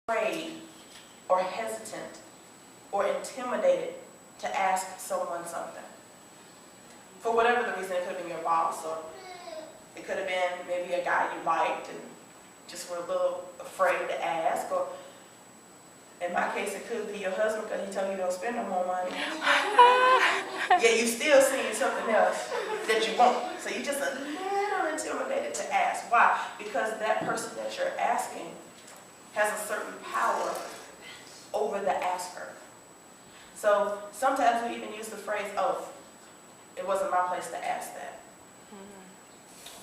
afraid or hesitant or intimidated to ask someone something? For whatever the reason, it could have been your boss, or it could have been maybe a guy you liked and just were a little afraid to ask, or in my case, it could be your husband because he told you don't spend no more money. Yet you still seeing something else that you want. So you're just a little intimidated to ask. Why? Because that person that you're asking has a certain power over the asker. So sometimes we even use the phrase, oh, it wasn't my place to ask that.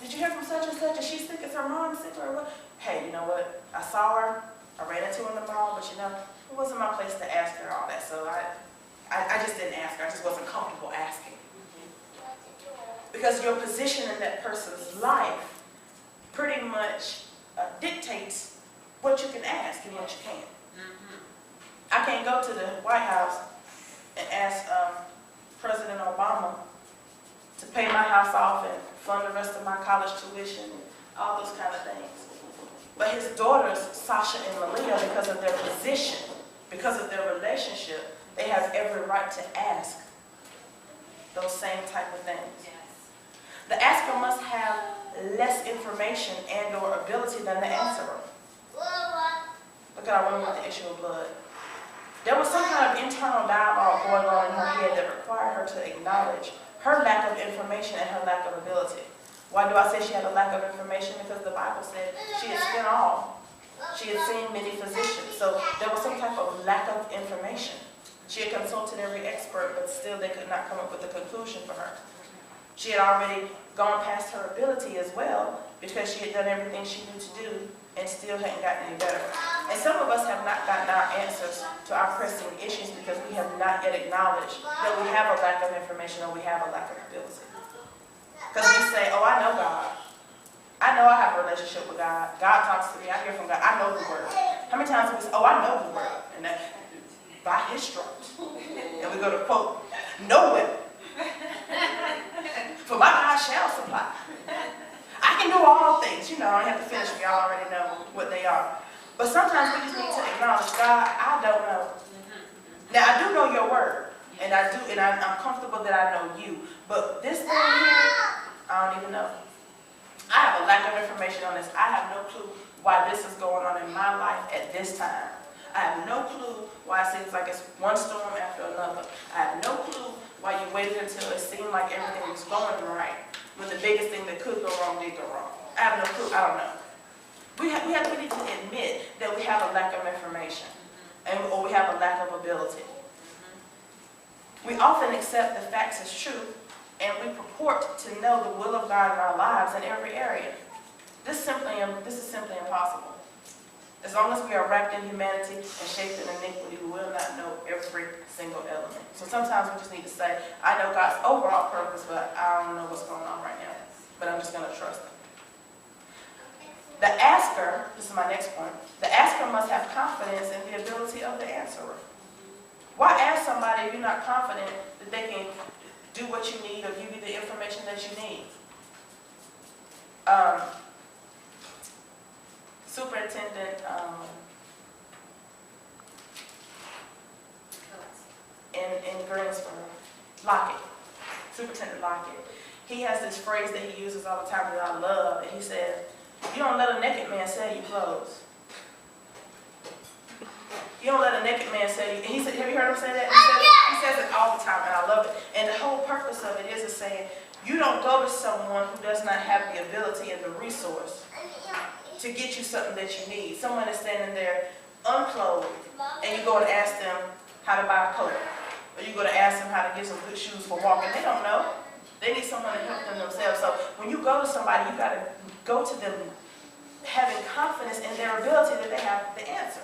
Did you hear from such and such? Is she sick? Is her mom sick or what? Hey, you know what? I saw her. I ran into her in the mall, but you know, it wasn't my place to ask her all that. So I just didn't ask her. I just wasn't comfortable asking. Because your position in that person's life pretty much dictates what you can ask and what you can't. I can't go to the White House and ask President Obama to pay my house off and fund the rest of my college tuition and all those kind of things. But his daughters, Sasha and Malia, because of their position, because of their relationship, they have every right to ask those same type of things. Yes. The asker must have less information and or ability than the answerer. Look at our woman with the issue of blood. There was some kind of internal dialogue going on in her head that required her to acknowledge her lack of information and her lack of ability. Why do I say she had a lack of information? Because the Bible said she had spent all. She had seen many physicians. So there was some type of lack of information. She had consulted every expert, but still they could not come up with a conclusion for her. She had already gone past her ability as well, because she had done everything she knew to do and still hadn't gotten any better. And some of us have not gotten our answers to our pressing issues because we have not yet acknowledged that we have a lack of information or we have a lack of ability. Because we say, oh, I know God. I know I have a relationship with God. God talks to me. I hear from God. I know the word. How many times do we say, oh, I know the word? And that, by his stripes. And we go to quote, no weapon. For my God shall supply. I can do all things. You know, I don't have to finish. We all already know what they are. But sometimes we just need to acknowledge, God, I don't know. Now, I do know your word. And I'm comfortable that I know you. But this thing here, I don't even know. I have a lack of information on this. I have no clue why this is going on in my life at this time. I have no clue why it seems like it's one storm after another. I have no clue why you waited until it seemed like everything was going right, when the biggest thing that could go wrong did go wrong. I have no clue. I don't know. We need to admit that we have a lack of information, or we have a lack of ability. We often accept the facts as true, and we purport to know the will of God in our lives in every area. This is simply impossible. As long as we are wrapped in humanity and shaped in iniquity, we will not know every single element. So sometimes we just need to say, I know God's overall purpose, but I don't know what's going on right now. But I'm just going to trust Him. The asker, this is my next point, the asker must have confidence in the ability of the answerer. Why ask somebody if you're not confident that they can do what you need or give you the information that you need? Superintendent in Greensboro, Lockett, Superintendent Lockett, he has this phrase that he uses all the time that I love, and he says, you don't let a naked man sell you clothes. You don't let a naked man sell you. And he said, have you heard him say that? He says it all the time, and I love it. And the whole purpose of it is saying, you don't go to someone who does not have the ability and the resource to get you something that you need. Someone is standing there unclothed, and you go and ask them how to buy a coat. Or you go to ask them how to get some good shoes for walking. They don't know. They need someone to help them themselves. So when you go to somebody, you got to go to them having confidence in their ability that they have the answer.